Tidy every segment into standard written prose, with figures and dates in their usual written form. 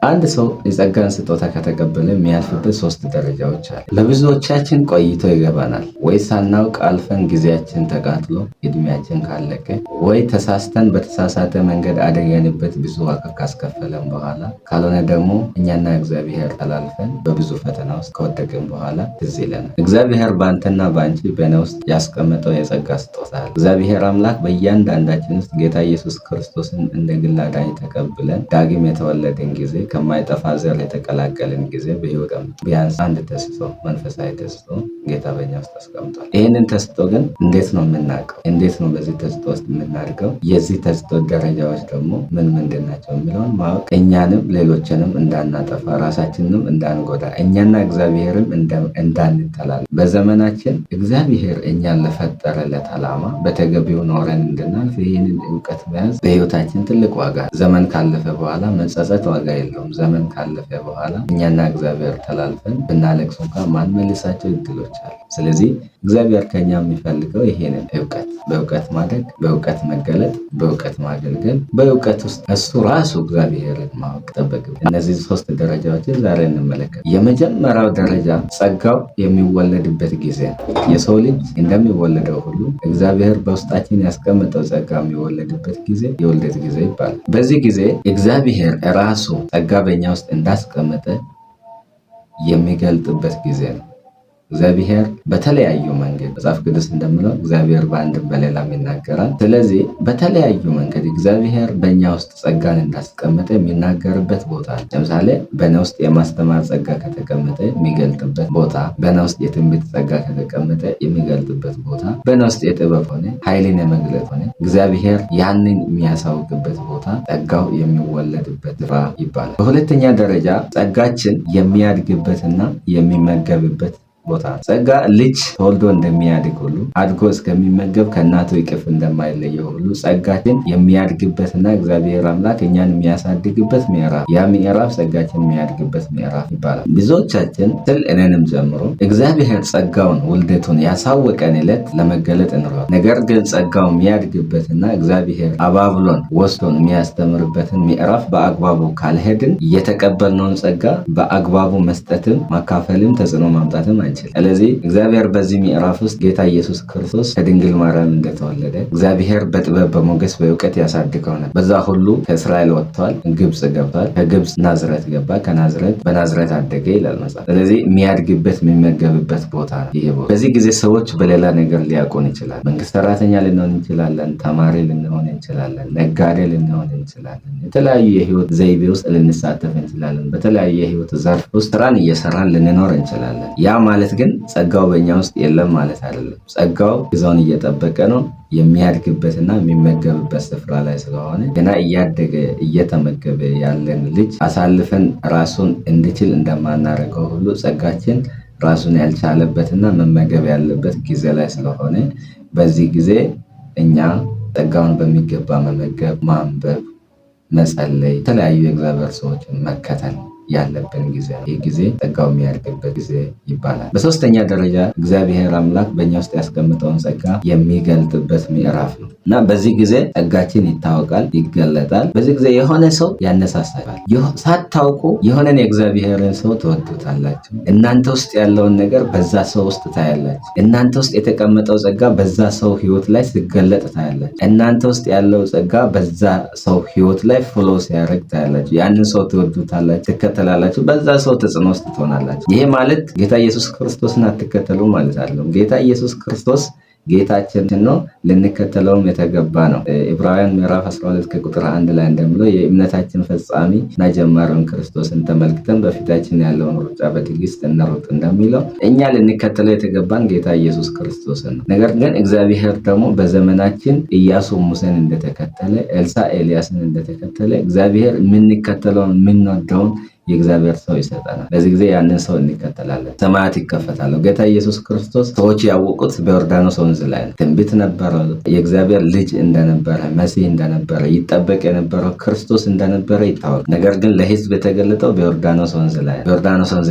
አንድ ሰው የጸጋን ስጦታ ከተቀበለ የሚያልፍበት 3 ደረጃዎች አሉ። ለብዙዎቻችን ቆይቶ ይገባናል። ወይ ሳናውቅ አልፈን ጊዜያችን ተቃጥሎ እድሜያችን ካለቀ፣ ወይ ተሳስተን በተሳሳተ መንገድ አደገንበት ብዙ ዋጋ ካስከፈለን በኋላ፣ ካልሆነ ደግሞ እኛና እግዚአብሔር ተላልፈን በብዙ ፈተና ውስጥ ከወደቅን በኋላ ትዝ ይለናል። እግዚአብሔር በአንተና በአንቺ በእኔ ውስጥ ያስቀመጠው የጸጋ ስጦታ አለ። እግዚአብሔር አምላክ በእያንዳንዳችን ውስጥ ጌታ ኢየሱስ ክርስቶስን እንደ ግል አዳኝ ተቀብለን ዳግም የተወለድን ጊዜ ከማይጠፋ ዘር የተቀላቀልን ጊዜ በሕይወት ቢያንስ አንድ ተስጦ መንፈሳዊ ተስጦ ጌታ በእኛ ውስጥ አስቀምጧል። ይህንን ተስጦ ግን እንዴት ነው የምናውቀው? እንዴት ነው በዚህ ተስጦ ውስጥ የምናድገው? የዚህ ተስጦ ደረጃዎች ደግሞ ምንድን ናቸው የሚለውን ማወቅ እኛንም ሌሎችንም እንዳናጠፋ፣ ራሳችንንም እንዳንጎዳ፣ እኛና እግዚአብሔርም እንዳንተላል፣ በዘመናችን እግዚአብሔር እኛን ለፈጠረለት ዓላማ በተገቢው ኖረን እንድናልፍ ይህንን እውቀት መያዝ በሕይወታችን ትልቅ ዋጋ። ዘመን ካለፈ በኋላ መጸጸት ዋጋ የለውም። ዘመን ካለፈ በኋላ እኛና እግዚአብሔር ተላልፈን ብናለቅስ እንኳን ማንመልሳቸው እድሎች አሉ። ስለዚህ እግዚአብሔር ከኛ የሚፈልገው ይሄንን እውቀት፣ በእውቀት ማደግ፣ በእውቀት መገለጥ፣ በእውቀት ማገልገል፣ በእውቀት ውስጥ እሱ ራሱ እግዚአብሔርን ማወቅ ጠበቅም። እነዚህ 3 ደረጃዎችን ዛሬ እንመለከት። የመጀመሪያው ደረጃ ጸጋው የሚወለድበት ጊዜ ነው። የሰው ልጅ እንደሚወለደው ሁሉ እግዚአብሔር በውስጣችን ያስቀመጠው ጸጋ የሚወለድበት ጊዜ የውልደት ጊዜ ይባላል። በዚህ ጊዜ እግዚአብሔር ራሱ ጸጋ በእኛ ውስጥ እንዳስቀመጠ የሚገልጥበት ጊዜ ነው። እግዚአብሔር በተለያዩ መንገድ መጽሐፍ ቅዱስ እንደምለው እግዚአብሔር በአንድም በሌላም ይናገራል። ስለዚህ በተለያዩ መንገድ እግዚአብሔር በእኛ ውስጥ ጸጋን እንዳስቀመጠ የሚናገርበት ቦታ አለ። ለምሳሌ በእኔ ውስጥ የማስተማር ጸጋ ከተቀመጠ የሚገልጥበት ቦታ፣ በእኔ ውስጥ የትንቢት ጸጋ ከተቀመጠ የሚገልጥበት ቦታ፣ በእኔ ውስጥ የጥበብ ሆነ ኃይልን የመግለጥ ሆነ እግዚአብሔር ያንን የሚያሳውቅበት ቦታ ጸጋው የሚወለድበት ስፍራ ይባላል። በሁለተኛ ደረጃ ጸጋችን የሚያድግበትና የሚመገብበት ቦታ። ጸጋ ልጅ ተወልዶ እንደሚያድግ ሁሉ አድጎ እስከሚመገብ ከእናቱ እቅፍ እንደማይለየው ሁሉ ጸጋችን የሚያድግበትና እግዚአብሔር አምላክ እኛን የሚያሳድግበት ምዕራፍ፣ ያ ምዕራፍ ጸጋችን የሚያድግበት ምዕራፍ ይባላል። ብዙዎቻችን ስል እኔንም ጨምሮ እግዚአብሔር ጸጋውን ውልደቱን ያሳወቀን ዕለት ለመገለጥ እንሯል። ነገር ግን ጸጋው የሚያድግበትና እግዚአብሔር አባብሎን ወስዶን የሚያስተምርበትን ምዕራፍ በአግባቡ ካልሄድን የተቀበልነውን ጸጋ በአግባቡ መስጠትም ማካፈልም ተጽዕኖ ማምጣትም አንችልም። ስለዚህ እግዚአብሔር በዚህ ምዕራፍ ውስጥ ጌታ ኢየሱስ ክርስቶስ ከድንግል ማርያም እንደተወለደ እግዚአብሔር በጥበብ በሞገስ በእውቀት ያሳድገው ነበር። በዛ ሁሉ ከእስራኤል ወጥቷል፣ ግብፅ ገብቷል፣ ከግብፅ ናዝረት ገባ፣ ከናዝረት በናዝረት አደገ ይላል መጽሐፍ። ስለዚህ የሚያድግበት የሚመገብበት ቦታ ነው ይሄ ቦታ። በዚህ ጊዜ ሰዎች በሌላ ነገር ሊያውቁን ይችላል። መንግስት ሰራተኛ ልንሆን እንችላለን፣ ተማሪ ልንሆን እንችላለን፣ ነጋዴ ልንሆን እንችላለን፣ የተለያዩ የህይወት ዘይቤ ውስጥ ልንሳተፍ እንችላለን፣ በተለያዩ የህይወት ዘርፍ ውስጥ ስራን እየሰራን ልንኖር እንችላለን። ያ ማለት ግን ጸጋው በእኛ ውስጥ የለም ማለት አይደለም። ጸጋው ጊዜውን እየጠበቀ ነው። የሚያድግበትና የሚመገብበት ስፍራ ላይ ስለሆነ ገና እያደገ እየተመገበ ያለን ልጅ አሳልፈን ራሱን እንዲችል እንደማናደርገው ሁሉ ጸጋችን ራሱን ያልቻለበትና መመገብ ያለበት ጊዜ ላይ ስለሆነ በዚህ ጊዜ እኛ ጸጋውን በሚገባ መመገብ፣ ማንበብ፣ መጸለይ፣ የተለያዩ የእግዚአብሔር ሰዎችን መከተል ያለብን ጊዜ ይህ ጊዜ ጸጋው የሚያድግበት ጊዜ ይባላል። በሶስተኛ ደረጃ እግዚአብሔር አምላክ በእኛ ውስጥ ያስቀምጠውን ጸጋ የሚገልጥበት ምዕራፍ ነው እና በዚህ ጊዜ ጸጋችን ይታወቃል፣ ይገለጣል። በዚህ ጊዜ የሆነ ሰው ያነሳሳል። ሳታውቁ የሆነን የእግዚአብሔርን ሰው ትወዱታላችሁ። እናንተ ውስጥ ያለውን ነገር በዛ ሰው ውስጥ ታያላችሁ። እናንተ ውስጥ የተቀመጠው ጸጋ በዛ ሰው ህይወት ላይ ሲገለጥ ታያላችሁ። እናንተ ውስጥ ያለው ጸጋ በዛ ሰው ህይወት ላይ ፍሎ ሲያደርግ ታያላችሁ። ያንን ሰው ትወዱታላችሁ፣ ትላላችሁ፣ በዛ ሰው ተጽዕኖ ውስጥ ትሆናላችሁ። ይሄ ማለት ጌታ ኢየሱስ ክርስቶስን አትከተሉ ማለት አይደለም። ጌታ ኢየሱስ ክርስቶስ ጌታችን ነው፣ ልንከተለውም የተገባ ነው። ዕብራውያን ምዕራፍ 12 ከቁጥር 1 ላይ እንደምለው የእምነታችን ፈጻሚ እና ጀማሪውን ክርስቶስን ተመልክተን በፊታችን ያለውን ሩጫ በትዕግስት እንሩጥ እንደሚለው እኛ ልንከተለው የተገባን ጌታ ኢየሱስ ክርስቶስን ነው። ነገር ግን እግዚአብሔር ደግሞ በዘመናችን ኢያሱ ሙሴን እንደተከተለ፣ ኤልሳ ኤልያስን እንደተከተለ እግዚአብሔር የምንከተለውን የምንወደውን የእግዚአብሔር ሰው ይሰጠናል። በዚህ ጊዜ ያንን ሰው እንከተላለን፣ ሰማያት ይከፈታሉ። ጌታ ኢየሱስ ክርስቶስ ሰዎች ያወቁት በዮርዳኖስ ወንዝ ላይ ነው። ትንቢት ነበረው፣ የእግዚአብሔር ልጅ እንደነበረ፣ መሲህ እንደነበረ፣ ይጠበቅ የነበረው ክርስቶስ እንደነበረ ይታወቅ። ነገር ግን ለሕዝብ የተገለጠው በዮርዳኖስ ወንዝ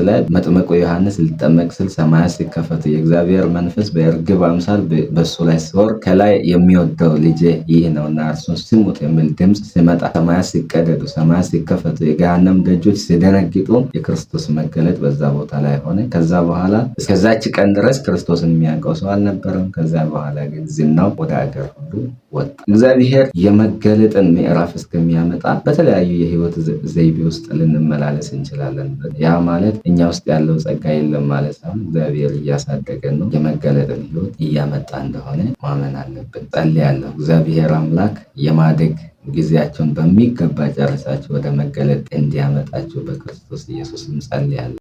ላይ መጥምቁ ዮሐንስ ሊጠመቅ ስል ሰማያት ሲከፈቱ የእግዚአብሔር መንፈስ በእርግብ አምሳል በሱ ላይ ሲወርድ ከላይ የሚወደው ልጄ ይህ ነውና እርሱን ስሙት የሚል ድምፅ ሲመጣ ሰማያት ሲቀደዱ፣ ሰማያት ሲከፈቱ፣ የገሃነም ደጆች ሲደነግጡ የክርስቶስ መገለጥ በዛ ቦታ ላይ ሆነ። ከዛ በኋላ እስከዛች ቀን ድረስ ክርስቶስን የሚያውቀው ሰው አልነበረም። ከዛ በኋላ ግን ዝናው ወደ አገር ሁሉ ወጣ። እግዚአብሔር የመገለጥን ምዕራፍ እስከሚያመጣ በተለያዩ የህይወት ዘይቤ ውስጥ ልንመላለስ እንችላለን። ያ ማለት እኛ ውስጥ ያለው ጸጋ የለም ማለት ሳይሆን እግዚአብሔር እያሳደገን ነው፣ የመገለጥን ህይወት እያመጣ እንደሆነ ማመን አለብን። ጸልያለሁ እግዚአብሔር አምላክ የማደግ ጊዜያቸውን በሚገባ ጨርሳችሁ ወደ መገለጥ እንዲያመጣችሁ በክርስቶስ ኢየሱስም ጸልያለሁ።